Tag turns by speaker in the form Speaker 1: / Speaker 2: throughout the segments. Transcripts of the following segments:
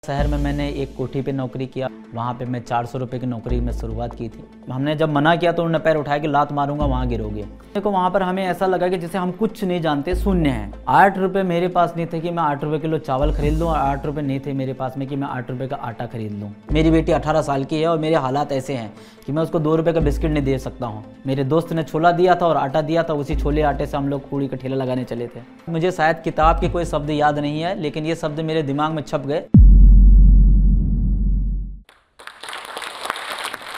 Speaker 1: शहर में मैंने एक कोठी पे नौकरी किया। वहाँ पे मैं 400 रुपये की नौकरी में शुरुआत की थी। हमने जब मना किया तो उन्होंने पैर उठाया कि लात मारूंगा, वहाँ गिरोगे। देखो वहाँ पर हमें ऐसा लगा कि जैसे हम कुछ नहीं जानते, शून्य हैं। 8 रुपये मेरे पास नहीं थे कि मैं 8 रुपये किलो चावल खरीद लूँ, और 8 रुपये नहीं थे मेरे पास में कि मैं 8 रुपये का आटा खरीद लूँ। मेरी बेटी 18 साल की है और मेरे हालात ऐसे हैं कि मैं उसको 2 रुपये का बिस्किट नहीं दे सकता हूँ। मेरे दोस्त ने छोला दिया था और आटा दिया था, उसी छोले आटे से हम लोग पूड़ी का ठेला लगाने चले थे। मुझे शायद किताब के कोई शब्द याद नहीं है, लेकिन ये शब्द मेरे दिमाग में छप गए।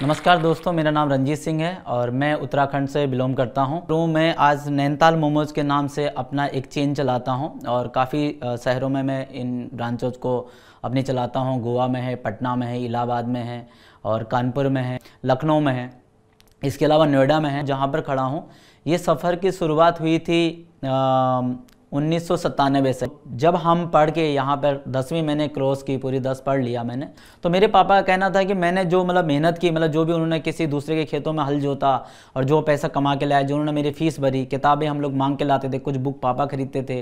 Speaker 1: नमस्कार दोस्तों, मेरा नाम रंजीत सिंह है और मैं उत्तराखंड से बिलोंग करता हूं। तो मैं आज नैनीताल मोमोज़ के नाम से अपना एक चेन चलाता हूं और काफ़ी शहरों में मैं इन ब्रांचों को अपनी चलाता हूं। गोवा में है, पटना में है, इलाहाबाद में है और कानपुर में है, लखनऊ में है, इसके अलावा नोएडा में है जहां पर खड़ा हूं। ये सफ़र की शुरुआत हुई थी 1997 से। जब हम पढ़ के यहाँ पर 10वीं मैंने क्रॉस की, पूरी 10 पढ़ लिया मैंने, तो मेरे पापा का कहना था कि मैंने जो मेहनत की, जो भी उन्होंने किसी दूसरे के खेतों में हल जोता और जो पैसा कमा के लाया, जो उन्होंने मेरी फ़ीस भरी, किताबें हम लोग मांग के लाते थे, कुछ बुक पापा खरीदते थे,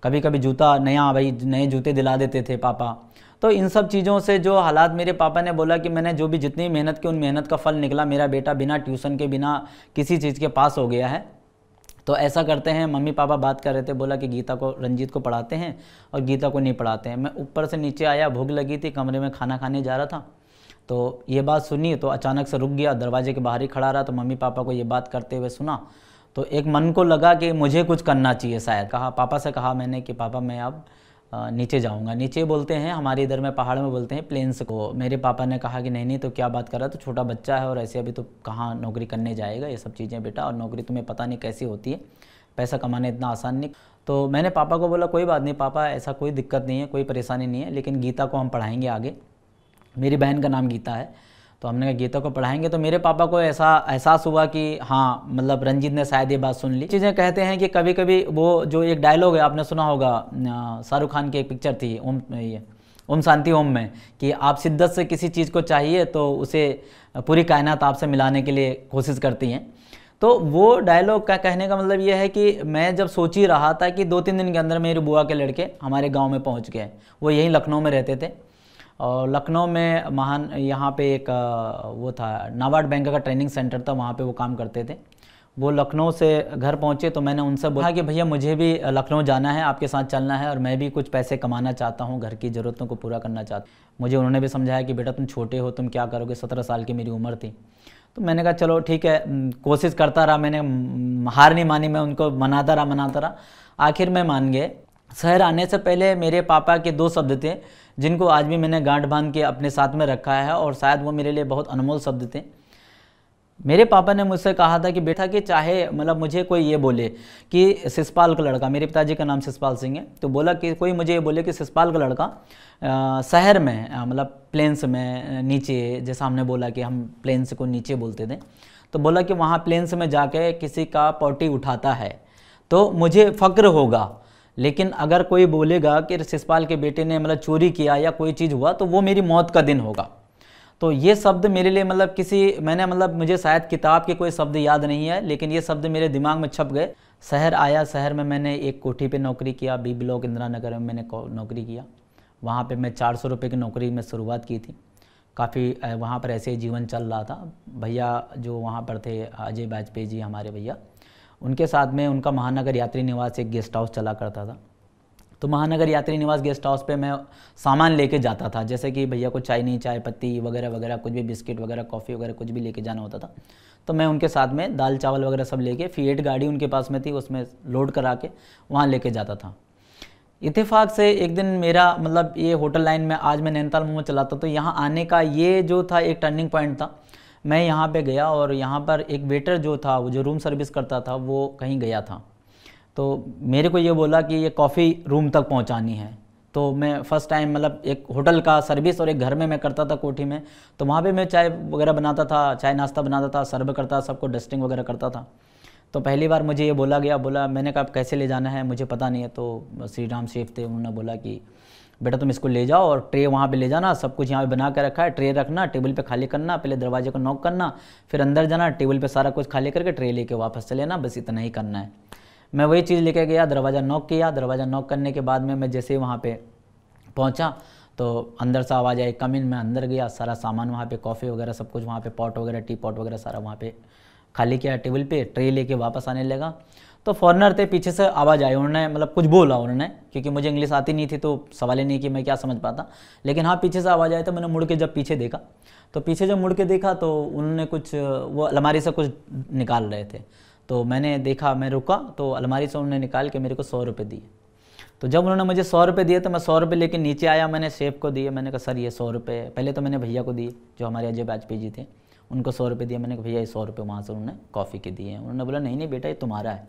Speaker 1: कभी कभी जूता नए जूते दिला देते थे पापा। तो इन सब चीज़ों से जो हालात, मेरे पापा ने बोला कि मैंने जो भी जितनी मेहनत की, उन मेहनत का फल निकला। मेरा बेटा बिना ट्यूशन के, बिना किसी चीज़ के पास हो गया है। तो ऐसा करते हैं, मम्मी पापा बात कर रहे थे, बोला कि गीता को, रंजीत को पढ़ाते हैं और गीता को नहीं पढ़ाते हैं। मैं ऊपर से नीचे आया, भूख लगी थी, कमरे में खाना खाने जा रहा था। तो ये बात सुनी तो अचानक से रुक गया, दरवाजे के बाहर ही खड़ा रहा। तो मम्मी पापा को ये बात करते हुए सुना तो एक मन को लगा कि मुझे कुछ करना चाहिए शायद। पापा से कहा मैंने कि पापा मैं अब नीचे जाऊंगा। नीचे बोलते हैं हमारे इधर में, पहाड़ में बोलते हैं प्लेन्स को। मेरे पापा ने कहा कि नहीं तो क्या बात कर रहा है, तो छोटा बच्चा है और ऐसे अभी तो कहाँ नौकरी करने जाएगा, ये सब चीज़ें बेटा, और नौकरी तुम्हें पता नहीं कैसी होती है, पैसा कमाने इतना आसान नहीं। तो मैंने पापा को बोला कोई बात नहीं पापा, ऐसा कोई दिक्कत नहीं है, कोई परेशानी नहीं है, लेकिन गीता को हम पढ़ाएंगे आगे। मेरी बहन का नाम गीता है, तो हमने कहा गीता को पढ़ाएंगे। तो मेरे पापा को ऐसा एहसास हुआ कि हाँ, रंजीत ने शायद ये बात सुन ली। चीज़ें कहते हैं कि कभी कभी वो जो एक डायलॉग है, आपने सुना होगा, शाहरुख खान की एक पिक्चर थी ओम शांति ओम में, कि आप शिद्दत से किसी चीज़ को चाहिए तो उसे पूरी कायनात आपसे मिलाने के लिए कोशिश करती हैं। तो वो डायलॉग का कहने का मतलब ये है कि मैं जब सोच ही रहा था कि 2-3 दिन के अंदर मेरी बुआ के लड़के हमारे गांव में पहुंच गए। वो यहीं लखनऊ में रहते थे और लखनऊ में यहाँ पे एक वो था, नाबार्ड बैंक का ट्रेनिंग सेंटर था, वहाँ पे वो काम करते थे। वो लखनऊ से घर पहुँचे तो मैंने उनसे बोला कि भैया मुझे भी लखनऊ जाना है, आपके साथ चलना है और मैं भी कुछ पैसे कमाना चाहता हूँ, घर की ज़रूरतों को पूरा करना चाहता हूँ। मुझे उन्होंने भी समझाया कि बेटा तुम छोटे हो, तुम क्या करोगे, 17 साल की मेरी उम्र थी। तो मैंने कहा चलो ठीक है, कोशिश करता रहा, मैंने हार नहीं मानी, मैं उनको मनाता रहा। आखिर में मान गए। शहर आने से पहले मेरे पापा के 2 शब्द थे जिनको आज भी मैंने गांठ बांध के अपने साथ में रखा है और शायद वो मेरे लिए बहुत अनमोल शब्द थे। मेरे पापा ने मुझसे कहा था कि बेटा कि चाहे मुझे कोई ये बोले कि शिषपाल का लड़का, मेरे पिताजी का नाम शिषपाल सिंह है, तो बोला कि कोई मुझे ये बोले कि शिषपाल का लड़का शहर में प्लेन्स में नीचे, जैसा हमने बोला कि हम प्लेन्स को नीचे बोलते थे, तो बोला कि वहाँ प्लेन्स में जाके किसी का पॉटी उठाता है तो मुझे फ़क्र होगा। लेकिन अगर कोई बोलेगा कि शिषपाल के बेटे ने चोरी किया या कोई चीज़ हुआ तो वो मेरी मौत का दिन होगा। तो ये शब्द मेरे लिए मुझे शायद किताब के कोई शब्द याद नहीं है, लेकिन ये शब्द मेरे दिमाग में छप गए। शहर आया, शहर में मैंने एक कोठी पे नौकरी किया, बी ब्लॉक इंदिरा नगर में मैंने नौकरी किया। वहाँ पे मैं 400 रुपये की नौकरी में शुरुआत की थी। काफ़ी वहाँ पर ऐसे जीवन चल रहा था। भैया जो वहाँ पर थे, अजय वाजपेयी जी हमारे भैया, उनके साथ में उनका महानगर यात्री निवास एक गेस्ट हाउस चला करता था। तो महानगर यात्री निवास गेस्ट हाउस पे मैं सामान लेके जाता था, जैसे कि भैया को चाय पत्ती वगैरह वगैरह, कुछ भी बिस्किट वगैरह, कॉफ़ी वगैरह कुछ भी लेके जाना होता था। तो मैं उनके साथ में दाल चावल वगैरह सब लेके, फिएट गाड़ी उनके पास में थी, उसमें लोड करा के वहाँ लेके जाता था। इत्तेफाक से एक दिन मेरा ये होटल लाइन में, आज मैं नैनीताल मोमो चलाता, तो यहाँ आने का ये जो था एक टर्निंग पॉइंट था। मैं यहाँ पे गया और यहाँ पर एक वेटर जो था, वो जो रूम सर्विस करता था, वो कहीं गया था। तो मेरे को ये बोला कि ये कॉफ़ी रूम तक पहुँचानी है। तो मैं फ़र्स्ट टाइम एक होटल का सर्विस और एक घर में मैं करता था कोठी में, तो वहाँ पे मैं चाय वगैरह बनाता था, चाय नाश्ता बनाता था, सर्व करता, सबको डस्टिंग वगैरह करता था। तो पहली बार मुझे ये बोला, मैंने कहा कैसे ले जाना है, मुझे पता नहीं है। तो श्री राम शेफ थे, उन्होंने बोला कि बेटा तुम इसको ले जाओ और ट्रे वहाँ पे ले जाना, सब कुछ यहाँ पे बना कर रखा है, ट्रे रखना, टेबल पे खाली करना, पहले दरवाजे को नॉक करना, फिर अंदर जाना, टेबल पे सारा कुछ खाली करके ट्रे लेके वापस चले ना, बस इतना ही करना है। मैं वही चीज़ लेके गया, दरवाज़ा नॉक किया। दरवाज़ा नॉक करने के बाद में मैं जैसे ही वहाँ पे पहुँचा तो अंदर से आवाज़ आई, कम इन। मैं अंदर गया, सारा सामान वहाँ पे, कॉफ़ी वगैरह सब कुछ वहाँ पे, पॉट वगैरह, टी पॉट वगैरह सारा वहाँ पे खाली किया टेबल पे, ट्रे लेके वापस आने लगा। तो फॉरेनर थे, पीछे से आवाज़ आई, उन्होंने मतलब कुछ बोला उन्होंने, क्योंकि मुझे इंग्लिश आती नहीं थी तो सवाल ही नहीं कि मैं क्या समझ पाता, लेकिन हाँ पीछे से आवाज़ आई। तो मैंने मुड़ के जब पीछे देखा, तो पीछे जब मुड़ के देखा तो उन्होंने कुछ, वो अलमारी से कुछ निकाल रहे थे। तो मैंने देखा, मैं रुका, तो अलमारी से उन्होंने निकाल के मेरे को 100 रुपये दिए। तो जब उन्होंने मुझे 100 रुपये दिए तो मैं 100 रुपये लेके नीचे आया, मैंने शेफ को दिए। मैंने कहा सर ये 100 रुपये, पहले तो मैंने भैया को दिए जो हमारे अजय वाजपेयी जी थे, उनको 100 रुपये दिए। मैंने कहा भैया ये 100 रुपये वहाँ से उन्होंने कॉफ़ी के दिए हैं। उन्होंने बोला नहीं नहीं बेटा ये तुम्हारा है।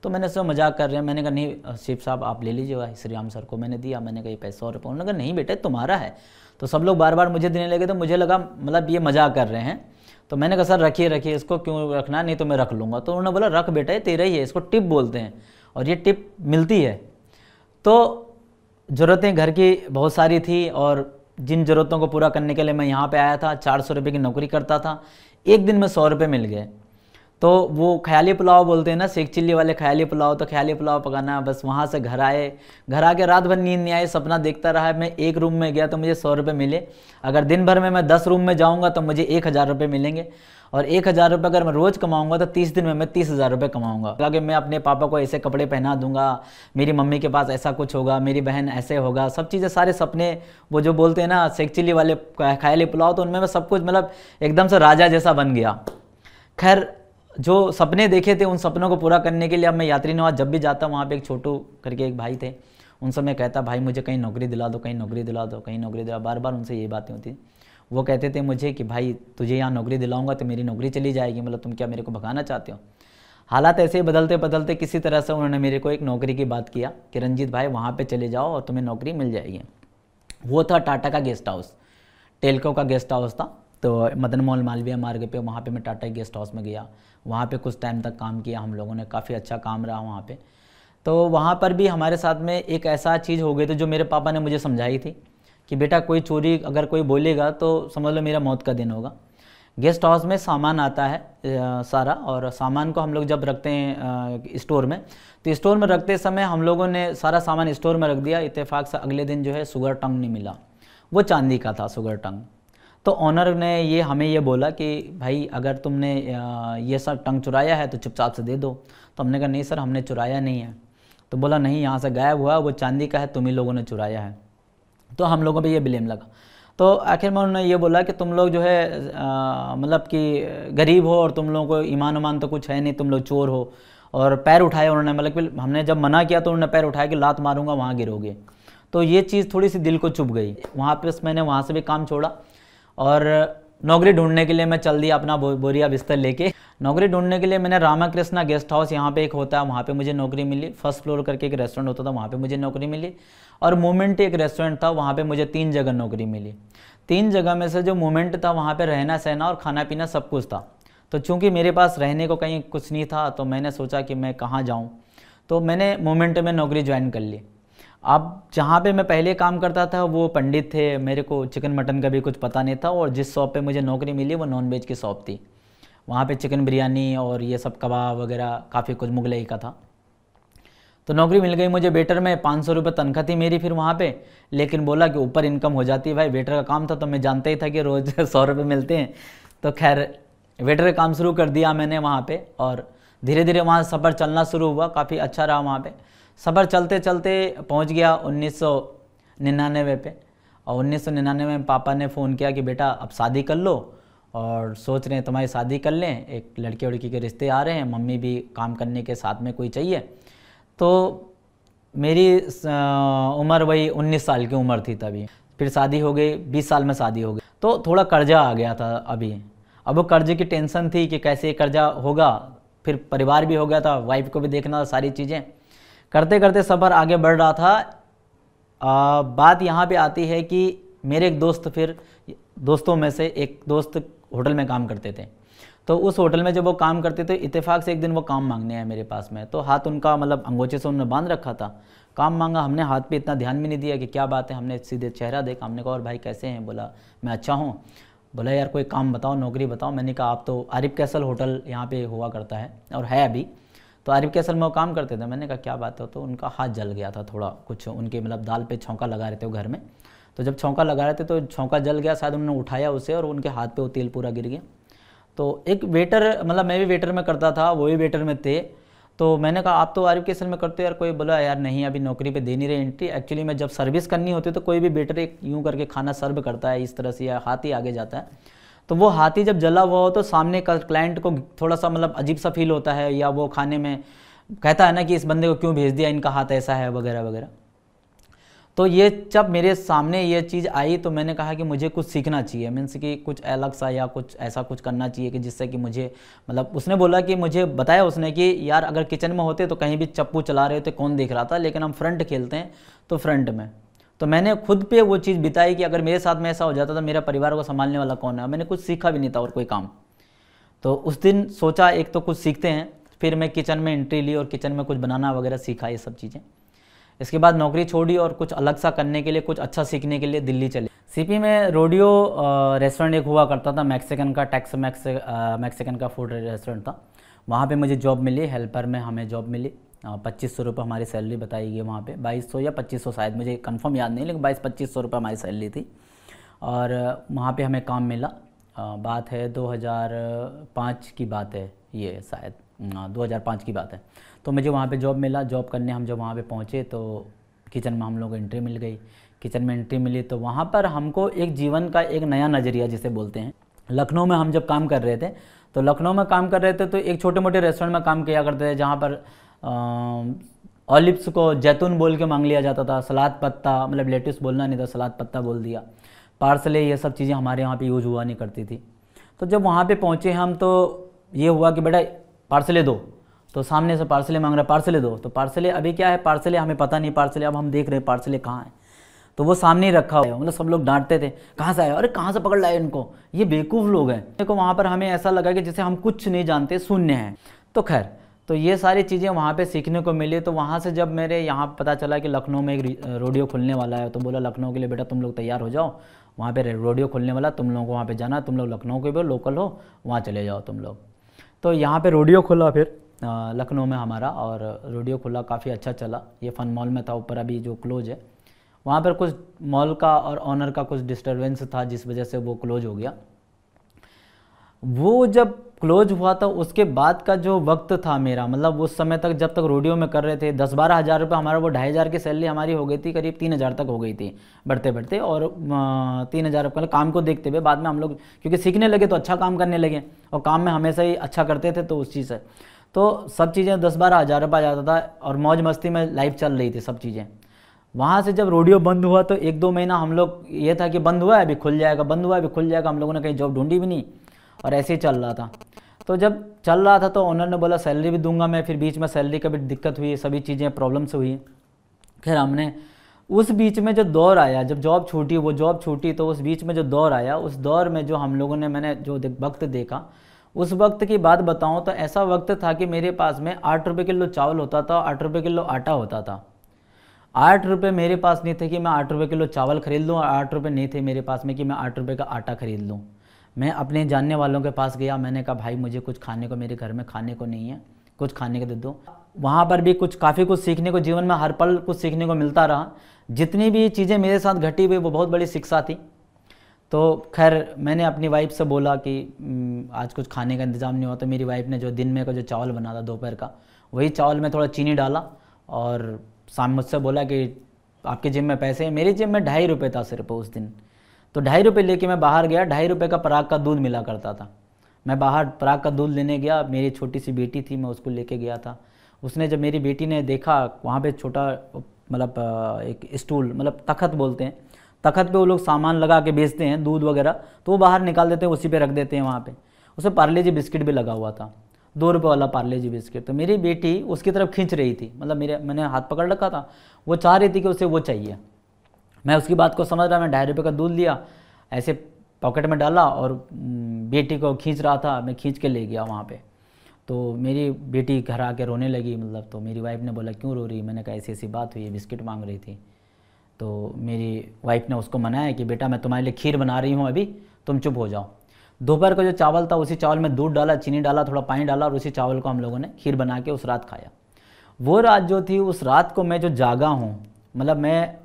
Speaker 1: तो मैंने सब मजाक कर रहे हैं, मैंने कहा नहीं शेफ साहब आप ले लीजिएगा। श्री राम सर को मैंने दिया, मैंने कहा ये 100 रुपये। उन्होंने कहा नहीं बेटा तुम्हारा है। तो सब लोग बार बार मुझे देने लगे, तो मुझे लगा मतलब ये मजाक कर रहे हैं। तो मैंने कहा सर रखिए रखिए, इसको क्यों रखना, नहीं तो मैं रख लूँगा। तो उन्होंने बोला रख बेटा ये तेरा ही है, इसको टिप बोलते हैं और ये टिप मिलती है। तो ज़रूरतें घर की बहुत सारी थी और जिन ज़रूरतों को पूरा करने के लिए मैं यहाँ पे आया था। 400 रुपये की नौकरी करता था, एक दिन में 100 रुपये मिल गए। तो वो ख्याली पुलाव बोलते हैं ना, शेख चिल्ली वाले ख्याली पुलाव, तो ख्याली पुलाव पकाना। बस वहाँ से घर आए, घर आके रात भर नींद नहीं आई, सपना देखता रहा। मैं एक रूम में गया तो मुझे 100 रुपये मिले। अगर दिन भर में मैं 10 रूम में जाऊँगा तो मुझे 1000 रुपये मिलेंगे, और 1000 रुपये अगर मैं रोज़ कमाऊंगा तो 30 दिन में मैं 30,000 रुपये कमाऊंगा। कि मैं अपने पापा को ऐसे कपड़े पहना दूंगा, मेरी मम्मी के पास ऐसा कुछ होगा, मेरी बहन ऐसे होगा, सब चीज़ें, सारे सपने। वो जो बोलते हैं ना शेख चिल्ली वाले ख्याली पुलाव, तो उनमें मैं सब कुछ मतलब एकदम से राजा जैसा बन गया। खैर जो सपने देखे थे उन सपनों को पूरा करने के लिए अब मैं यात्री निवास जब भी जाता वहाँ पे एक छोटू करके एक भाई थे, उनसे मैं कहता भाई मुझे कहीं नौकरी दिला दो, कहीं नौकरी दिला दो, कहीं नौकरी दिला। बार बार उनसे यही बातें होती। वो कहते थे मुझे कि भाई तुझे यहाँ नौकरी दिलाऊंगा तो मेरी नौकरी चली जाएगी, मतलब तुम क्या मेरे को भगाना चाहते हो। हालात ऐसे ही बदलते बदलते किसी तरह से उन्होंने मेरे को एक नौकरी की बात किया कि रंजीत भाई वहाँ पे चले जाओ और तुम्हें नौकरी मिल जाएगी। वो था टाटा का गेस्ट हाउस, टेल्को का गेस्ट हाउस था। तो मदन मोहन मालवीय मार्ग पे, वहाँ पे मैं टाटा गेस्ट हाउस में गया। वहाँ पे कुछ टाइम तक काम किया हम लोगों ने, काफ़ी अच्छा काम रहा वहाँ पे। तो वहाँ पर भी हमारे साथ में एक ऐसा चीज़ हो गई थी जो मेरे पापा ने मुझे समझाई थी कि बेटा कोई चोरी अगर कोई बोलेगा तो समझ लो मेरा मौत का दिन होगा। गेस्ट हाउस में सामान आता है सारा, और सामान को हम लोग जब रखते हैं स्टोर में, तो स्टोर में रखते समय हम लोगों ने सारा सामान स्टोर में रख दिया। इत्तेफाक से अगले दिन जो है शुगर टंग नहीं मिला, वो चांदी का था शुगर टंग। तो ऑनर ने ये हमें ये बोला कि भाई अगर तुमने ये सब टंग चुराया है तो चुपचाप से दे दो। तो हमने कहा नहीं सर हमने चुराया नहीं है। तो बोला नहीं यहाँ से गायब हुआ, वो चांदी का है, तुम ही लोगों ने चुराया है। तो हम लोगों पे ये ब्लेम लगा। तो आखिर में उन्होंने ये बोला कि तुम लोग जो है मतलब कि गरीब हो और तुम लोगों को ईमान उमान तो कुछ है नहीं, तुम लोग चोर हो। और पैर उठाए उन्होंने, मतलब कि हमने जब मना किया तो उन्होंने पैर उठाया कि लात मारूंगा वहाँ गिरोगे। तो ये चीज़ थोड़ी सी दिल को चुभ गई। वहाँ पर मैंने वहाँ से भी काम छोड़ा और नौकरी ढूंढने के लिए मैं चल दिया अपना बोरिया बिस्तर लेके। नौकरी ढूंढने के लिए मैंने रामाकृष्णा गेस्ट हाउस यहाँ पे एक होता है, वहाँ पे मुझे नौकरी मिली। फर्स्ट फ्लोर करके एक रेस्टोरेंट होता था, वहाँ पे मुझे नौकरी मिली। और मोमेंट एक रेस्टोरेंट था, वहाँ पे मुझे 3 जगह नौकरी मिली। 3 जगह में से जो मोमेंट था वहाँ पे रहना सहना और खाना पीना सब कुछ था। तो चूँकि मेरे पास रहने को कहीं कुछ नहीं था तो मैंने सोचा कि मैं कहाँ जाऊँ, तो मैंने मोमेंट में नौकरी ज्वाइन कर ली। अब जहाँ पे मैं पहले काम करता था वो पंडित थे, मेरे को चिकन मटन का भी कुछ पता नहीं था। और जिस शॉप पे मुझे नौकरी मिली वो नॉन वेज की शॉप थी। वहाँ पे चिकन बिरयानी और ये सब कबाब वगैरह काफ़ी कुछ मुगलई का था। तो नौकरी मिल गई मुझे वेटर में, 500 रुपये तनख्वाह थी मेरी फिर वहाँ पे। लेकिन बोला कि ऊपर इनकम हो जाती है। भाई वेटर का काम था तो मैं जानता ही था कि रोज़ 100 रुपये मिलते हैं। तो खैर वेटर का काम शुरू कर दिया मैंने वहाँ पे, और धीरे धीरे वहाँ सफ़र चलना शुरू हुआ। काफ़ी अच्छा रहा वहाँ पे सफ़र। चलते चलते पहुँच गया 1999 पे। और 1999 में पापा ने फ़ोन किया कि बेटा अब शादी कर लो, और सोच रहे हैं तुम्हारी शादी कर लें, एक लड़के वड़की के रिश्ते आ रहे हैं, मम्मी भी काम करने के साथ में कोई चाहिए। तो मेरी उम्र वही 19 साल की उम्र थी तभी। फिर शादी हो गई, 20 साल में शादी हो गई। तो थोड़ा कर्जा आ गया था अभी। अब वो कर्जे की टेंशन थी कि कैसे कर्जा होगा। फिर परिवार भी हो गया था, वाइफ को भी देखना था, सारी चीज़ें करते करते सफ़र आगे बढ़ रहा था। बात यहाँ पे आती है कि मेरे एक दोस्त, फिर दोस्तों में से एक दोस्त होटल में काम करते थे। तो उस होटल में जब वो काम करते थे, इत्तेफाक से एक दिन वो काम मांगने आए मेरे पास में। तो हाथ उनका मतलब अंगोछे से उन्होंने बांध रखा था। काम मांगा, हमने हाथ पे इतना ध्यान भी नहीं दिया कि क्या बात है। हमने सीधे चेहरा देखा, हमने कहा और भाई कैसे हैं? बोला मैं अच्छा हूँ। बोला यार कोई काम बताओ, नौकरी बताओ। मैंने कहा आप तो आरिफ कैसल होटल यहाँ पे हुआ करता है और है अभी, तो आरिफ कैसल में वो काम करते थे। मैंने कहा क्या बात है? तो उनका हाथ जल गया था थोड़ा, कुछ उनके मतलब दाल पे छौंका लगा रहे थे वो घर में। तो जब छौंका लगा रहे थे तो छौंका जल गया, शायद उन्होंने उठाया उसे और उनके हाथ पे वो तेल पूरा गिर गया। तो एक वेटर, मतलब मैं भी वेटर में करता था, वो भी वेटर में थे, तो मैंने कहा आप तो RVKSL में करते हो यार। कोई बोला यार नहीं अभी नौकरी पे दे नहीं रहे एंट्री। एक्चुअली में जब सर्विस करनी होती है तो कोई भी वेटर एक यूँ करके खाना सर्व करता है इस तरह से, या हाथ ही आगे जाता है। तो वो हाथ ही जब जला हुआ हो तो सामने का क्लाइंट को थोड़ा सा मतलब अजीब सा फील होता है, या वो खाने में कहता है ना कि इस बंदे को क्यों भेज दिया, इनका हाथ ऐसा है वगैरह वगैरह। तो ये जब मेरे सामने ये चीज़ आई तो मैंने कहा कि मुझे कुछ सीखना चाहिए, मीन्स कि कुछ अलग सा या कुछ ऐसा कुछ करना चाहिए कि जिससे कि मुझे, मतलब उसने बोला कि मुझे बताया उसने कि यार अगर किचन में होते तो कहीं भी चप्पू चला रहे होते कौन देख रहा था, लेकिन हम फ्रंट खेलते हैं तो फ्रंट में। तो मैंने खुद पे वो चीज़ बिताई कि अगर मेरे साथ में ऐसा हो जाता तो मेरा परिवार को संभालने वाला कौन है। मैंने कुछ सीखा भी नहीं था और कोई काम। तो उस दिन सोचा एक तो कुछ सीखते हैं, फिर मैं किचन में एंट्री ली और किचन में कुछ बनाना वगैरह सीखा, ये सब चीज़ें। इसके बाद नौकरी छोड़ी और कुछ अलग सा करने के लिए, कुछ अच्छा सीखने के लिए दिल्ली चले। CP में रोडियो रेस्टोरेंट एक हुआ करता था, मैक्सिकन का, मैक्सिकन का फूड रेस्टोरेंट था। वहाँ पे मुझे जॉब मिली, हेल्पर में हमें जॉब मिली। 2500 रुपये हमारी सैलरी बताई गई वहाँ पे, 2200 या 2500 शायद, मुझे कंफर्म याद नहीं, लेकिन 22-2500 रुपये हमारी सैलरी थी। और वहाँ पे हमें काम मिला। बात है 2005 की बात है ये, शायद 2005 की बात है। तो मुझे वहाँ पे जॉब मिला। जॉब करने हम जब वहाँ पे पहुँचे तो किचन में हम लोग को एंट्री मिल गई। किचन में एंट्री मिली तो वहाँ पर हमको एक जीवन का एक नया नज़रिया जिसे बोलते हैं। लखनऊ में हम जब काम कर रहे थे तो लखनऊ में काम कर रहे थे तो एक छोटे मोटे रेस्टोरेंट में काम किया करते थे, जहाँ पर ऑलिव्स को जैतून बोल के मांग लिया जाता था, सलाद पत्ता, मतलब लेट्यूस बोलना नहीं था, सलाद पत्ता बोल दिया, पार्सले, ये सब चीज़ें हमारे यहाँ पे यूज हुआ नहीं करती थी। तो जब वहाँ पे पहुँचे हम तो ये हुआ कि बेटा पार्सले दो, तो सामने से पार्सले मांग रहा है, पार्सले दो। तो पार्सले अभी क्या है, पार्सले हमें पता नहीं पार्सले, अब हम देख रहे हैं पार्सले कहाँ है, तो वो सामने ही रखा हुआ है। मतलब सब लोग डांटते थे, कहाँ से आए, अरे कहाँ से पकड़ लाए इनको, ये बेवकूफ़ लोग हैं। देखो वहाँ पर हमें ऐसा लगा कि जैसे हम कुछ नहीं जानते, शून्य हैं। तो खैर, तो ये सारी चीज़ें वहाँ पे सीखने को मिली। तो वहाँ से जब मेरे यहाँ पता चला कि लखनऊ में एक रोडियो खुलने वाला है, तो बोला लखनऊ के लिए बेटा तुम लोग तैयार हो जाओ, वहाँ पे रोडियो खुलने वाला, तुम लोगों को वहाँ पे जाना, तुम लोग लखनऊ के भी लोकल हो, वहाँ चले जाओ तुम लोग। तो यहाँ पे रोडियो खुला फिर लखनऊ में हमारा, और रोडियो खुला, काफ़ी अच्छा चला। ये फन मॉल में था, ऊपर अभी जो क्लोज है। वहाँ पर कुछ मॉल का और ऑनर का कुछ डिस्टर्बेंस था जिस वजह से वो क्लोज हो गया। वो जब क्लोज हुआ था उसके बाद का जो वक्त था मेरा, मतलब उस समय तक जब तक रोडियो में कर रहे थे 10-12 हज़ार रुपये हमारा, वो 2500 की सैलरी हमारी हो गई थी, करीब 3000 तक हो गई थी बढ़ते बढ़ते। और 3000 रुपये काम को देखते हुए बाद में हम लोग क्योंकि सीखने लगे तो अच्छा काम करने लगे, और काम में हमेशा ही अच्छा करते थे, तो उस चीज़ से तो सब चीज़ें 10-12 हज़ार रुपये आ जाता था, और मौज मस्ती में लाइफ चल रही थी सब चीज़ें। वहाँ से जब रोडियो बंद हुआ तो 1-2 महीना हम लोग ये था कि बंद हुआ है अभी खुल जाएगा, बंद हुआ है अभी खुल जाएगा, हम लोगों ने कहीं जॉब ढूंढी भी नहीं, और ऐसे ही चल रहा था। तो जब चल रहा था तो ओनर ने बोला सैलरी भी दूंगा मैं, फिर बीच में सैलरी का भी दिक्कत हुई, सभी चीज़ें प्रॉब्लम से हुई। खैर हमने उस बीच में जो दौर आया, जब जॉब छूटी, वो जॉब छूटी, तो उस बीच में जो दौर आया, उस दौर में जो हम लोगों ने, मैंने जो वक्त देखा, उस वक्त की बात बताऊं तो ऐसा वक्त था कि मेरे पास में 8 रुपये किलो चावल होता था, 8 रुपये किलो आटा होता था। 8 रुपये मेरे पास नहीं थे कि मैं 8 रुपये किलो चावल खरीद लूँ, और 8 रुपये नहीं थे मेरे पास में कि मैं 8 रुपये का आटा खरीद लूँ। मैं अपने जानने वालों के पास गया, मैंने कहा भाई मुझे कुछ खाने को, मेरे घर में खाने को नहीं है, कुछ खाने को दे दो। वहाँ पर भी काफ़ी कुछ सीखने को, जीवन में हर पल कुछ सीखने को मिलता रहा। जितनी भी चीज़ें मेरे साथ घटी हुई वो बहुत बड़ी शिक्षा थी। तो खैर मैंने अपनी वाइफ से बोला कि आज कुछ खाने का इंतज़ाम नहीं हुआ, तो मेरी वाइफ ने जो दिन में का जो चावल बना था दोपहर का, वही चावल में थोड़ा चीनी डाला, और शाम मुझसे बोला कि आपके जेब में पैसे हैं। मेरी जेब में 2.5 रुपये था सिर्फ उस दिन। तो 2.5 रुपये लेके मैं बाहर गया, 2.5 रुपये का पराग का दूध मिला करता था। मैं बाहर पराग का दूध लेने गया, मेरी छोटी सी बेटी थी, मैं उसको लेके गया था। उसने, जब मेरी बेटी ने देखा वहाँ पे छोटा, मतलब एक स्टूल, मतलब तखत बोलते हैं, तखत पे वो लोग सामान लगा के बेचते हैं दूध वगैरह, तो वो बाहर निकाल देते हैं, उसी पे रख देते हैं वहाँ पे। उसमें पार्ले जी बिस्किट भी लगा हुआ था, 2 रुपये वाला पार्ले जी बिस्किट। तो मेरी बेटी उसकी तरफ खींच रही थी, मतलब मैंने हाथ पकड़ रखा था, वो चाह रही थी कि उसे वो चाहिए। मैं उसकी बात को समझ रहा, मैं 2.5 रुपये का दूध लिया, ऐसे पॉकेट में डाला और बेटी को खींच रहा था, मैं खींच के ले गया वहाँ पे। तो मेरी बेटी घर आके रोने लगी, मतलब। तो मेरी वाइफ ने बोला क्यों रो रही, मैंने कहा ऐसी ऐसी बात हुई है, बिस्किट मांग रही थी। तो मेरी वाइफ ने उसको मनाया कि बेटा मैं तुम्हारे लिए खीर बना रही हूँ अभी, तुम चुप हो जाओ। दोपहर का जो चावल था, उसी चावल में दूध डाला, चीनी डाला, थोड़ा पानी डाला, और उसी चावल को हम लोगों ने खीर बना के उस रात खाया। वो रात जो थी, उस रात को मैं जो जागा हूँ, मतलब मैं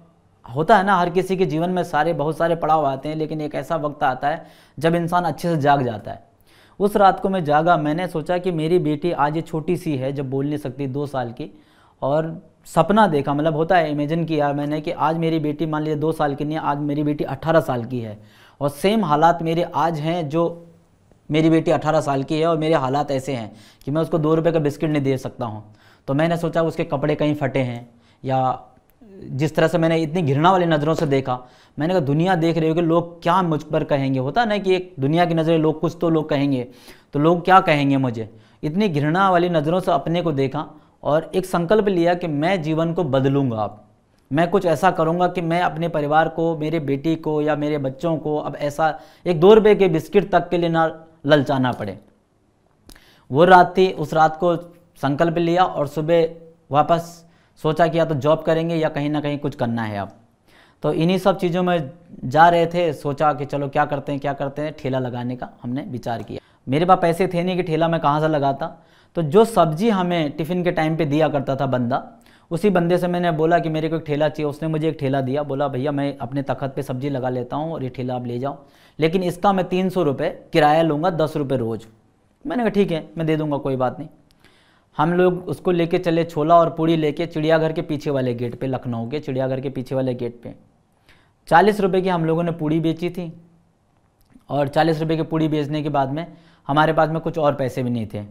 Speaker 1: होता है ना, हर किसी के जीवन में बहुत सारे पड़ाव आते हैं, लेकिन एक ऐसा वक्त आता है जब इंसान अच्छे से जाग जाता है। उस रात को मैं जागा, मैंने सोचा कि मेरी बेटी आज ये छोटी सी है, जब बोल नहीं सकती, 2 साल की, और सपना देखा, मतलब होता है, इमेजिन किया मैंने कि आज मेरी बेटी, मान लीजिए 2 साल की नहीं है, आज मेरी बेटी 18 साल की है, और सेम हालात मेरे आज हैं जो मेरी बेटी 18 साल की है, और मेरे हालात ऐसे हैं कि मैं उसको 2 रुपये का बिस्किट नहीं दे सकता हूँ। तो मैंने सोचा उसके कपड़े कहीं फटे हैं, या जिस तरह से मैंने इतनी घृणा वाली नज़रों से देखा, मैंने कहा दुनिया देख रही हो कि लोग क्या मुझ पर कहेंगे। होता है ना कि एक दुनिया की नज़रें, लोग कुछ तो लोग कहेंगे, तो लोग क्या कहेंगे मुझे। इतनी घृणा वाली नज़रों से अपने को देखा और एक संकल्प लिया कि मैं जीवन को बदलूंगा। अब मैं कुछ ऐसा करूंगा कि मैं अपने परिवार को, मेरे बेटी को या मेरे बच्चों को अब ऐसा एक 2 रुपये के बिस्किट तक के लिए ना ललचाना पड़े। वो रात थी, उस रात को संकल्प लिया और सुबह वापस सोचा कि या तो जॉब करेंगे या कहीं ना कहीं कुछ करना है अब। तो इन्हीं सब चीज़ों में जा रहे थे, सोचा कि चलो क्या करते हैं, ठेला लगाने का हमने विचार किया। मेरे पास पैसे थे नहीं कि ठेला मैं कहाँ से लगाता, तो जो सब्जी हमें टिफ़िन के टाइम पे दिया करता था बंदा, उसी बंदे से मैंने बोला कि मेरे को एक ठेला चाहिए। उसने मुझे एक ठेला दिया, बोला भैया मैं अपने तखत पे सब्जी लगा लेता हूँ और ये ठेला आप ले जाओ, लेकिन इसका मैं 300 रुपये किराया लूँगा, 10 रुपये रोज़। मैंने कहा ठीक है, मैं दे दूँगा, कोई बात नहीं। हम लोग उसको लेके चले, छोला और पूड़ी लेके चिड़ियाघर के पीछे वाले गेट पे, लखनऊ के चिड़ियाघर के पीछे वाले गेट पे 40 रुपये की हम लोगों ने पूड़ी बेची थी। और 40 रुपये की पूड़ी बेचने के बाद में हमारे पास में कुछ और पैसे भी नहीं थे,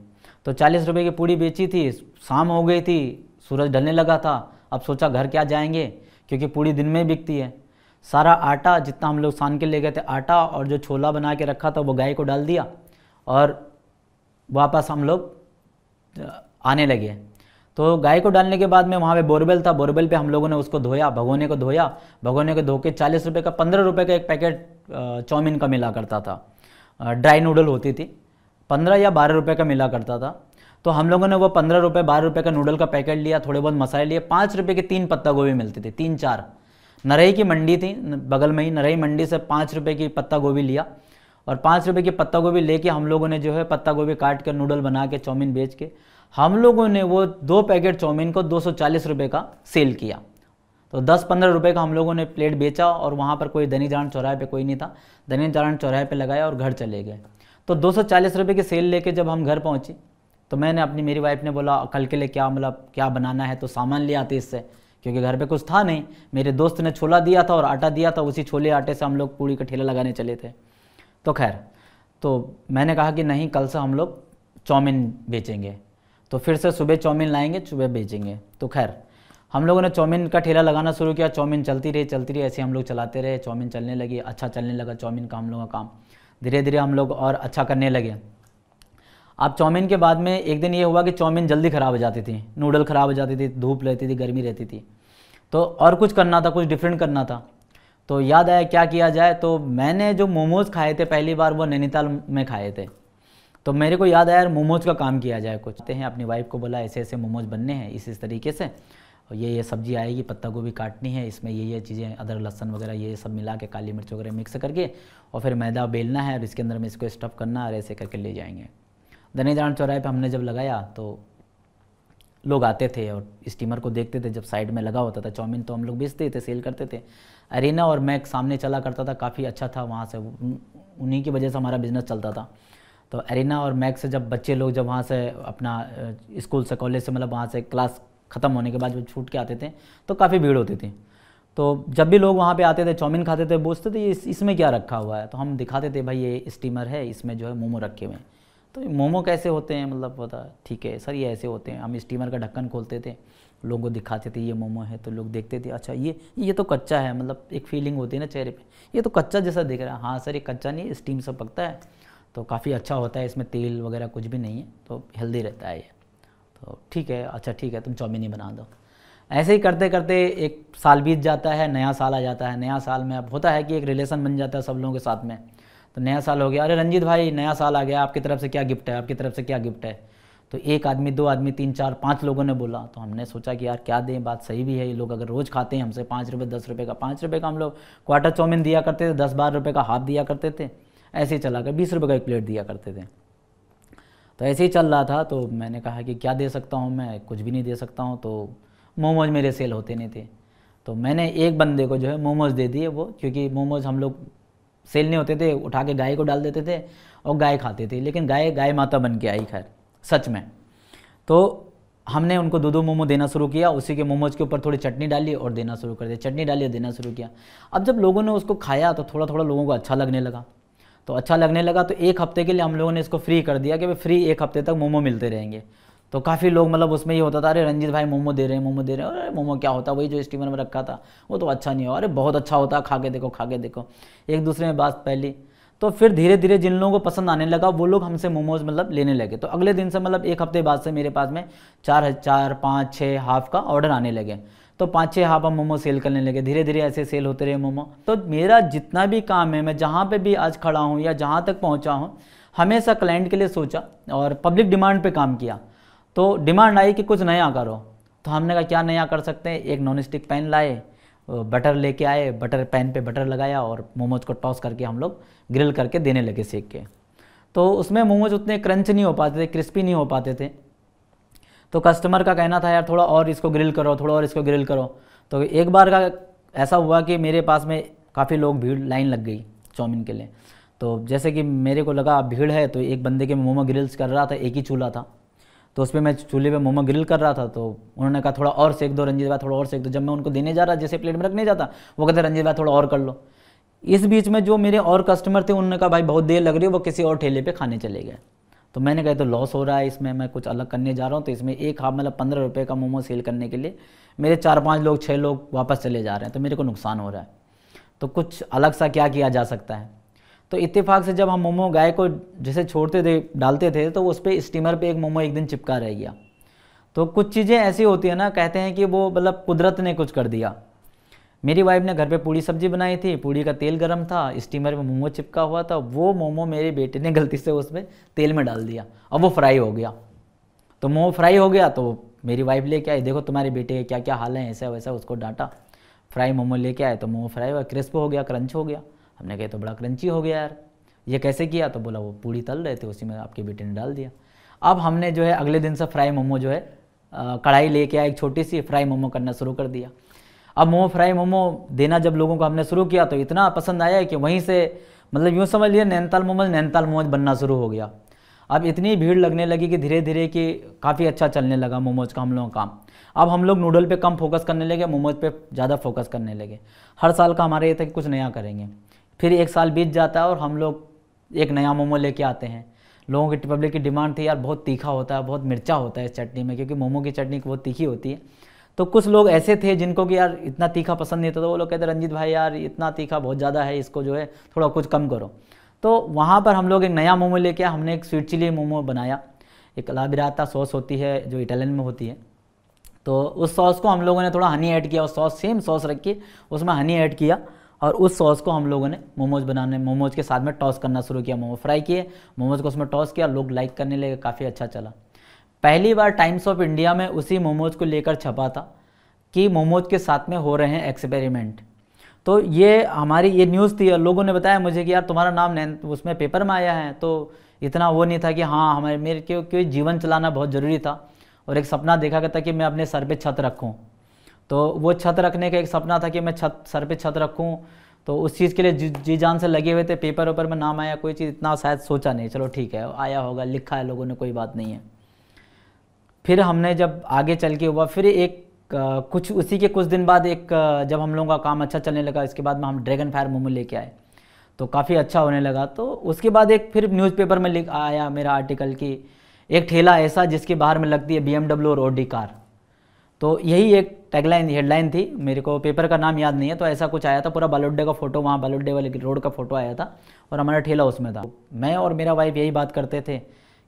Speaker 1: तो 40 रुपये की पूड़ी बेची थी। शाम हो गई थी, सूरज ढलने लगा था। अब सोचा घर क्या जाएंगे, क्योंकि पूड़ी दिन में बिकती है। सारा आटा जितना हम लोग सान के ले गए थे, आटा और जो छोला बना के रखा था, वो गाय को डाल दिया और वापस हम लोग आने लगे। तो गाय को डालने के बाद में वहाँ पे बोरवेल था, बोरवेल पे हम लोगों ने उसको धोया, भगोने को धोया, भगोने को धो के 40 रुपये का, 15 रुपये का एक पैकेट चाउमीन का मिला करता था। ड्राई नूडल होती थी, 15 या 12 रुपये का मिला करता था। तो हम लोगों ने वो 15 रुपये 12 रुपये का नूडल का पैकेट लिया, थोड़े बहुत मसाले लिए, 5 रुपये के 3 पत्ता गोभी मिलती थी, 3-4। नरई की मंडी थी बगल में ही, नरई मंडी से 5 रुपये की पत्ता गोभी लिया, और 5 रुपये की पत्ता गोभी लेके हम लोगों ने जो है पत्ता गोभी काट कर नूडल बना के चाउमीन बेच के हम लोगों ने वो 2 पैकेट चाउमीन को 240 रुपये का सेल किया। तो 10-15 रुपये का हम लोगों ने प्लेट बेचा, और वहाँ पर कोई दैनिक जागरण चौराहे पे कोई नहीं था, दैनिक जागरण चौराहे पे लगाया और घर चले गए। तो 240 रुपये की सेल लेके जब हम घर पहुँचे, तो मैंने मेरी वाइफ ने बोला कल के लिए क्या बनाना है, तो सामान ले आते इससे, क्योंकि घर पे कुछ था नहीं। मेरे दोस्त ने छोला दिया था और आटा दिया था, उसी छोले आटे से हम लोग पूड़ी का ठेला लगाने चले थे। तो खैर, तो मैंने कहा कि नहीं, कल से हम लोग चाउमीन बेचेंगे, तो फिर से सुबह चाउमीन लाएंगे, सुबह बेचेंगे। तो खैर हम लोगों ने चाउमीन का ठेला लगाना शुरू किया, चाउमीन चलती रही, ऐसे हम लोग चलाते रहे, चाउमीन चलने लगी, अच्छा चलने लगा चाउमीन का हम लोगों का काम। धीरे धीरे हम लोग और अच्छा करने लगे। अब चाउमीन के बाद में एक दिन ये हुआ कि चाउमीन जल्दी ख़राब हो जाती थी, नूडल ख़राब हो जाती थी, धूप रहती थी, गर्मी रहती थी, तो और कुछ करना था, कुछ डिफरेंट करना था। तो याद आया क्या किया जाए, तो मैंने जो मोमोज़ खाए थे पहली बार, वो नैनीताल में खाए थे। तो मेरे को याद आया यार मोमोज़ का काम किया जाए कुछ। हैं अपनी वाइफ को बोला ऐसे ऐसे मोमोज़ बनने हैं, इस तरीके से, और ये सब्ज़ी आएगी, पत्ता गोभी काटनी है, इसमें ये चीज़ें, अदरक लहसुन वगैरह ये सब मिला के, काली मिर्च वगैरह मिक्स करके, और फिर मैदा बेलना है और इसके अंदर में इसको स्टफ़ करना है और ऐसे करके ले जाएंगे। दैनिक जागरण चौराहे पे हमने जब लगाया तो लोग आते थे और स्टीमर को देखते थे, जब साइड में लगा होता था चाउमीन, तो हम लोग बेचते थे, सेल करते थे। अरीना और मैक सामने चला करता था, काफ़ी अच्छा था, वहाँ से उन्हीं की वजह से हमारा बिज़नेस चलता था। तो अरीना और मैक से जब बच्चे लोग जब वहाँ से अपना स्कूल से, कॉलेज से, मतलब वहाँ से क्लास ख़त्म होने के बाद जब छूट के आते थे, तो काफ़ी भीड़ होती थी। तो जब भी लोग वहाँ पे आते थे, चाउमीन खाते थे, पूछते थे इसमें क्या रखा हुआ है, तो हम दिखाते थे भाई ये स्टीमर है, इसमें जो है मोमो रखे हुए हैं। तो मोमो कैसे होते हैं, मतलब पता, ठीक है सर ये ऐसे होते हैं। हम स्टीमर का ढक्कन खोलते थे, लोगों को दिखाते थे ये मोमो है, तो लोग देखते थे अच्छा ये तो कच्चा है, मतलब एक फीलिंग होती है ना चेहरे पे, ये तो कच्चा जैसा दिख रहा है। हाँ सर ये कच्चा नहीं, स्टीम से पकता है, तो काफ़ी अच्छा होता है, इसमें तेल वगैरह कुछ भी नहीं है, तो हेल्दी रहता है ये। तो ठीक है, अच्छा ठीक है, तुम चाउमीन ही बना दो। ऐसे ही करते करते एक साल बीत जाता है, नया साल आ जाता है। नया साल में अब होता है कि एक रिलेशन बन जाता है सब लोगों के साथ में। तो नया साल हो गया, अरे रंजीत भाई नया साल आ गया, आपकी तरफ से क्या गिफ्ट है, आपकी तरफ से क्या गिफ्ट है। तो एक आदमी, 2 आदमी, 3, 4, 5 लोगों ने बोला। तो हमने सोचा कि यार क्या दें, बात सही भी है, ये लोग अगर रोज़ खाते हैं हमसे 5 रुपये 10 रुपये का, 5 रुपये का हम लोग क्वार्टर चाउमीन दिया करते थे, 10-12 रुपये का हाफ दिया करते थे, ऐसे ही चला कर 20 रुपये का एक प्लेट दिया करते थे। तो ऐसे ही चल रहा था। तो मैंने कहा कि क्या दे सकता हूँ मैं, कुछ भी नहीं दे सकता हूँ। तो मोमोज मेरे सेल होते नहीं थे। तो मैंने एक बंदे को जो है मोमोज़ दे दिए वो, क्योंकि मोमोज़ हम लोग सेल नहीं होते थे, उठा के गाय को डाल देते थे और गाय खाती थी, लेकिन गाय गाय माता बन के आई खैर सच में। तो हमने उनको दो मोमो देना शुरू किया, उसी के मोमोज़ के ऊपर थोड़ी चटनी डाली और देना शुरू कर दिया, चटनी डाली और देना शुरू किया। अब जब लोगों ने उसको खाया तो थोड़ा थोड़ा लोगों को अच्छा लगने लगा, तो अच्छा लगने लगा तो एक हफ्ते के लिए हम लोगों ने इसको फ्री कर दिया कि भाई फ्री एक हफ्ते तक मोमो मिलते रहेंगे। तो काफ़ी लोग मतलब उसमें ये होता था, अरे रंजीत भाई मोमो दे रहे हैं, मोमो दे रहे हैं, अरे मोमो क्या होता है, वही जो स्टीमर में रखा था वो तो अच्छा नहीं हो, अरे बहुत अच्छा होता है, खा के देखो, खा के देखो, एक दूसरे में बात फैली। तो फिर धीरे धीरे जिन लोगों को पसंद आने लगा वो लोग हमसे मोमोज़ मतलब लेने लगे। तो अगले दिन से मतलब एक हफ्ते बाद से मेरे पास में 4 5 6 हाफ का ऑर्डर आने लगे। तो 5 6 हाफ हम मोमो सेल करने लगे, धीरे धीरे ऐसे सेल होते रहे मोमो। तो मेरा जितना भी काम है, मैं जहाँ पे भी आज खड़ा हूँ या जहाँ तक पहुँचा हूँ, हमेशा क्लाइंट के लिए सोचा और पब्लिक डिमांड पे काम किया। तो डिमांड आई कि कुछ नया करो, तो हमने कहा क्या नया कर सकते हैं। एक नॉन स्टिक पैन लाए, बटर लेके आए, बटर पैन पे बटर लगाया और मोमोज को टॉस करके हम लोग ग्रिल करके देने लगे सेक के। तो उसमें मोमोज उतने क्रंच नहीं हो पाते थे, क्रिस्पी नहीं हो पाते थे। तो कस्टमर का कहना था यार थोड़ा और इसको ग्रिल करो, थोड़ा और इसको ग्रिल करो। तो एक बार का ऐसा हुआ कि मेरे पास में काफ़ी लोग भीड़ लाइन लग गई चाउमीन के लिए। तो जैसे कि मेरे को लगा भीड़ है, तो एक बंदे के मोमो ग्रिल्स कर रहा था, एक ही चूल्हा था, तो उस पर मैं चूल्हे पे मोमो ग्रिल कर रहा था। तो उन्होंने कहा थोड़ा और सेक दो रंजीत भाई, थोड़ा और सेक दो। जब मैं उनको देने जा रहा, जैसे प्लेट में रखने जाता, वो कहते रंजीत भाई थोड़ा और कर लो। इस बीच में जो मेरे और कस्टमर थे उन्होंने कहा भाई बहुत देर लग रही है, वो किसी और ठेले पे खाने चले गए। तो मैंने कहा तो लॉस हो रहा है इसमें, मैं कुछ अलग करने जा रहा हूँ। तो इसमें एक हाफ मतलब 15 रुपये का मोमो सेल करने के लिए मेरे 4 5 लोग 6 लोग वापस चले जा रहे हैं, तो मेरे को नुकसान हो रहा है। तो कुछ अलग सा क्या किया जा सकता है। तो इत्तेफाक से जब हम मोमो गाय को जैसे छोड़ते थे, डालते थे, तो उस पर स्टीमर पे एक मोमो एक दिन चिपका रह गया। तो कुछ चीज़ें ऐसी होती है ना, कहते हैं कि वो मतलब कुदरत ने कुछ कर दिया। मेरी वाइफ ने घर पे पूड़ी सब्जी बनाई थी, पूड़ी का तेल गर्म था, स्टीमर में मोमो चिपका हुआ था, वो मोमो मेरे बेटे ने गलती से उसमें तेल में डाल दिया और वो फ्राई हो गया। तो मोमो फ्राई हो गया, तो मेरी वाइफ लेके आई, देखो तुम्हारे बेटे के क्या क्या हाल है, ऐसा वैसा उसको डांटा। फ्राई मोमो लेके आए तो मोमो फ्राई हुआ, क्रिस्प हो गया, क्रंच हो गया। हमने कहा तो बड़ा क्रंची हो गया यार, ये कैसे किया। तो बोला वो पूड़ी तल रहे थे, उसी में आपके बेटे ने डाल दिया। अब हमने जो है अगले दिन से फ्राई मोमो जो है कढ़ाई लेके आए, एक छोटी सी फ्राई मोमो करना शुरू कर दिया। अब मोमो फ्राई मोमो देना जब लोगों को हमने शुरू किया तो इतना पसंद आया कि वहीं से मतलब यूँ समझ लिया नैनीताल मोमोज बनना शुरू हो गया। अब इतनी भीड़ लगने लगी कि धीरे धीरे कि काफ़ी अच्छा चलने लगा मोमोज का हम लोगों का काम। अब हम लोग नूडल पे कम फोकस करने लगे, मोमोज पे ज़्यादा फोकस करने लगे। हर साल का हमारा ये था कि कुछ नया करेंगे। फिर एक साल बीत जाता है और हम लोग एक नया मोमो लेके आते हैं। लोगों की पब्लिक की डिमांड थी यार बहुत तीखा होता है, बहुत मिर्चा होता है इस चटनी में, क्योंकि मोमो की चटनी बहुत तीखी होती है। तो कुछ लोग ऐसे थे जिनको कि यार इतना तीखा पसंद नहीं था, तो वो लोग कहते रंजीत भाई यार इतना तीखा बहुत ज़्यादा है, इसको जो है थोड़ा कुछ कम करो। तो वहाँ पर हम लोग एक नया मोमो लेके आए, हमने एक स्वीट चिली मोमो बनाया। एक लाबिराता सॉस होती है जो इटालियन में होती है, तो उस सॉस को हम लोगों ने थोड़ा हनी ऐड किया, उस सॉस सेम सॉस रख के उसमें हनी ऐड किया और उस सॉस को हम लोगों ने मोमोज के साथ में टॉस करना शुरू किया। मोमो फ्राई किए, मोमोज को उसमें टॉस किया, लोग लाइक करने लगे, काफ़ी अच्छा चला। पहली बार टाइम्स ऑफ इंडिया में उसी मोमोज को लेकर छपा था कि मोमोज के साथ में हो रहे हैं एक्सपेरिमेंट। तो ये हमारी ये न्यूज़ थी और लोगों ने बताया मुझे कि यार तुम्हारा नाम उसमें पेपर में आया है। तो इतना वो नहीं था कि हाँ हमारे मेरे क्योंकि जीवन चलाना बहुत ज़रूरी था और एक सपना देखा था कि मैं अपने सर पे छत रखूँ। तो वो छत रखने का एक सपना था कि मैं सर पे छत रखूँ, तो उस चीज़ के लिए जी जान से लगे हुए थे। पेपर वेपर में नाम आया, कोई चीज़ इतना शायद सोचा नहीं, चलो ठीक है आया होगा, लिखा है लोगों ने, कोई बात नहीं है। फिर हमने जब आगे चल के हुआ, फिर एक कुछ उसी के कुछ दिन बाद एक जब हम लोगों का काम अच्छा चलने लगा, इसके बाद में हम ड्रैगन फायर मोमो लेके आए, तो काफ़ी अच्छा होने लगा। तो उसके बाद एक फिर न्यूज़पेपर में लिख आया मेरा आर्टिकल कि एक ठेला ऐसा जिसके बाहर में लगती है BMW और ऑडी कार। तो यही एक टैगलाइन हेडलाइन थी, मेरे को पेपर का नाम याद नहीं है। तो ऐसा कुछ आया था, पूरा बालोड्डे का फोटो, वहाँ बालोड्डे वाले रोड का फोटो आया था और हमारा ठेला उसमें था। मैं और मेरा वाइफ यही बात करते थे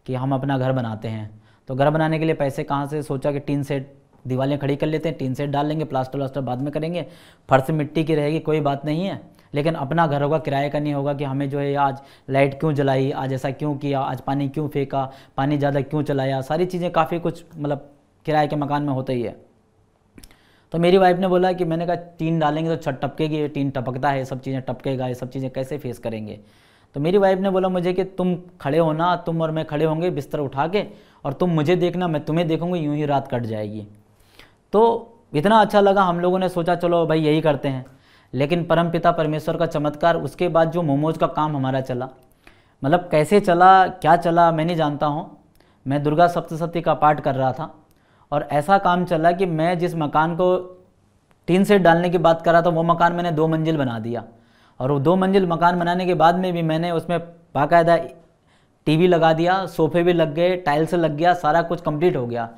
Speaker 1: कि हम अपना घर बनाते हैं, तो घर बनाने के लिए पैसे कहाँ से, सोचा कि टीन सेट दीवारें खड़ी कर लेते हैं, टीन सेट डाल लेंगे, प्लास्टर व्लास्टर बाद में करेंगे, फर्श मिट्टी की रहेगी, कोई बात नहीं है, लेकिन अपना घर होगा, किराए का नहीं होगा कि हमें जो है आज लाइट क्यों जलाई, आज ऐसा क्यों किया, आज पानी क्यों फेंका, पानी ज़्यादा क्यों चलाया, सारी चीज़ें काफ़ी कुछ मतलब किराए के मकान में होता ही है। तो मेरी वाइफ ने बोला कि मैंने कहा टीन डालेंगे तो छत टपकेगी, टीन टपकता है, सब चीज़ें टपकेगा, ये सब चीज़ें कैसे फेस करेंगे। तो मेरी वाइफ ने बोला मुझे कि तुम खड़े हो ना, तुम और मैं खड़े होंगे बिस्तर उठा के, और तुम मुझे देखना, मैं तुम्हें देखूंगी, यूं ही रात कट जाएगी। तो इतना अच्छा लगा, हम लोगों ने सोचा चलो भाई यही करते हैं। लेकिन परमपिता परमेश्वर का चमत्कार, उसके बाद जो मोमोज़ का काम हमारा चला, मतलब कैसे चला क्या चला मैं नहीं जानता हूँ। मैं दुर्गा सप्तशती का पाठ कर रहा था और ऐसा काम चला कि मैं जिस मकान को टीन सेट डालने की बात कर रहा था, वो मकान मैंने 2 मंजिल बना दिया। और वो 2 मंजिल मकान बनाने के बाद में भी मैंने उसमें बाकायदा टीवी लगा दिया, सोफे भी लग गए, टाइल्स लग गया, सारा कुछ कंप्लीट हो गया।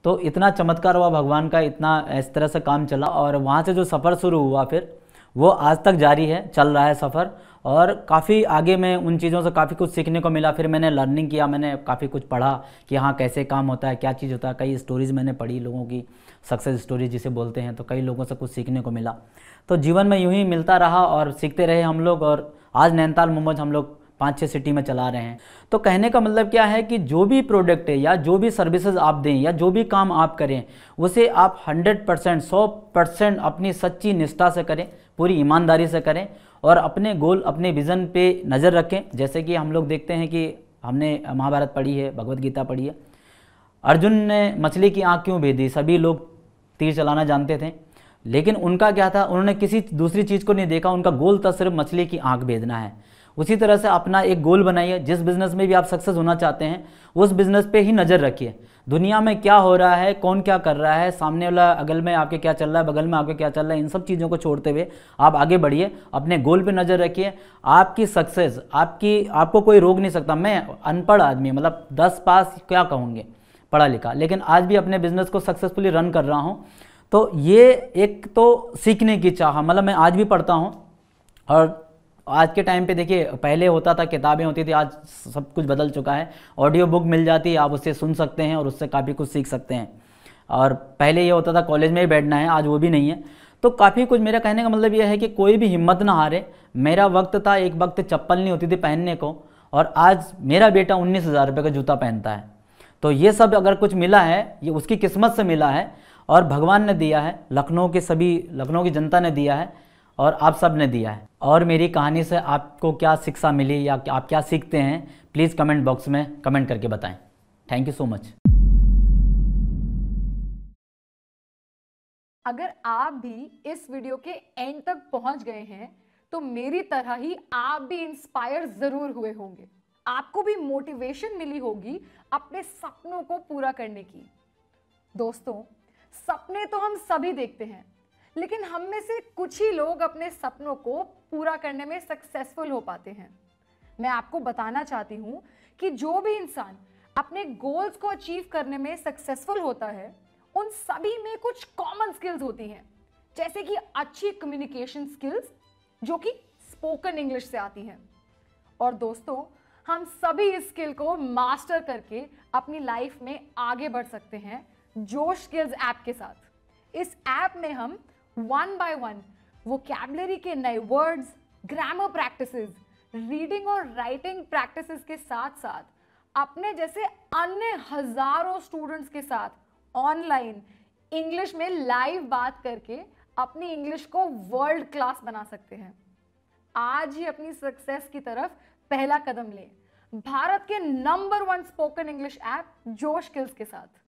Speaker 1: तो इतना चमत्कार हुआ भगवान का, इतना इस तरह से काम चला। और वहाँ से जो सफ़र शुरू हुआ फिर वो आज तक जारी है, चल रहा है सफ़र। और काफ़ी आगे मैं उन चीज़ों से काफ़ी कुछ सीखने को मिला। फिर मैंने लर्निंग किया, मैंने काफ़ी कुछ पढ़ा कि हाँ कैसे काम होता है, क्या चीज़ होता है। कई स्टोरीज़ मैंने पढ़ी लोगों की, सक्सेस स्टोरी जिसे बोलते हैं, तो कई लोगों से कुछ सीखने को मिला। तो जीवन में यूँ ही मिलता रहा और सीखते रहे हम लोग। और आज नैनीताल मोमोज हम लोग 5-6 सिटी में चला रहे हैं। तो कहने का मतलब क्या है कि जो भी प्रोडक्ट है या जो भी सर्विसेज आप दें या जो भी काम आप करें, उसे आप 100% 100% अपनी सच्ची निष्ठा से करें, पूरी ईमानदारी से करें और अपने गोल, अपने विज़न पे नज़र रखें। जैसे कि हम लोग देखते हैं कि हमने महाभारत पढ़ी है, भगवत गीता पढ़ी है। अर्जुन ने मछली की आँख क्यों भेदी? सभी लोग तीर चलाना जानते थे, लेकिन उनका क्या था, उन्होंने किसी दूसरी चीज़ को नहीं देखा, उनका गोल था सिर्फ मछली की आँख भेदना है। उसी तरह से अपना एक गोल बनाइए। जिस बिज़नेस में भी आप सक्सेस होना चाहते हैं, उस बिज़नेस पे ही नज़र रखिए। दुनिया में क्या हो रहा है, कौन क्या कर रहा है, सामने वाला अगल में आपके क्या चल रहा है, बगल में आपके क्या चल रहा है, इन सब चीज़ों को छोड़ते हुए आप आगे बढ़िए, अपने गोल पे नज़र रखिए। आपकी सक्सेस, आपको कोई रोक नहीं सकता। मैं अनपढ़ आदमी, मतलब 10 पास क्या कहूँगे, पढ़ा लिखा, लेकिन आज भी अपने बिज़नेस को सक्सेसफुली रन कर रहा हूँ। तो ये एक तो सीखने की चाह, मतलब मैं आज भी पढ़ता हूँ। और आज के टाइम पे देखिए, पहले होता था किताबें होती थी, आज सब कुछ बदल चुका है। ऑडियो बुक मिल जाती है, आप उससे सुन सकते हैं और उससे काफ़ी कुछ सीख सकते हैं। और पहले ये होता था कॉलेज में ही बैठना है, आज वो भी नहीं है। तो काफ़ी कुछ, मेरा कहने का मतलब ये है कि कोई भी हिम्मत ना हारे। मेरा वक्त था, एक वक्त चप्पल नहीं होती थी पहनने को, और आज मेरा बेटा 19,000 रुपये का जूता पहनता है। तो ये सब अगर कुछ मिला है, ये उसकी किस्मत से मिला है और भगवान ने दिया है, लखनऊ की जनता ने दिया है और आप सब ने दिया है। और मेरी कहानी से आपको क्या शिक्षा मिली या आप क्या सीखते हैं, प्लीज़ कमेंट बॉक्स में कमेंट करके बताएं। Thank you so much.
Speaker 2: अगर आप भी इस वीडियो के एंड तक पहुंच गए हैं तो मेरी तरह ही आप भी इंस्पायर जरूर हुए होंगे। आपको भी मोटिवेशन मिली होगी अपने सपनों को पूरा करने की। दोस्तों, सपने तो हम सभी देखते हैं, लेकिन हम में से कुछ ही लोग अपने सपनों को पूरा करने में सक्सेसफुल हो पाते हैं। मैं आपको बताना चाहती हूं कि जो भी इंसान अपने गोल्स को अचीव करने में सक्सेसफुल होता है, उन सभी में कुछ कॉमन स्किल्स होती हैं, जैसे कि अच्छी कम्युनिकेशन स्किल्स, जो कि स्पोकन इंग्लिश से आती हैं। और दोस्तों, हम सभी इस स्किल को मास्टर करके अपनी लाइफ में आगे बढ़ सकते हैं जोश स्किल्स ऐप के साथ। इस ऐप में हम 1 by 1 वोकैबुलरी के नए वर्ड्स, ग्रामर प्रैक्टिसेस, रीडिंग और राइटिंग प्रैक्टिसेस के साथ साथ अपने जैसे अन्य हजारों स्टूडेंट्स के साथ ऑनलाइन इंग्लिश में लाइव बात करके अपनी इंग्लिश को वर्ल्ड क्लास बना सकते हैं। आज ही अपनी सक्सेस की तरफ पहला कदम लें, भारत के नंबर 1 स्पोकन इंग्लिश ऐप जोश स्किल्स के साथ।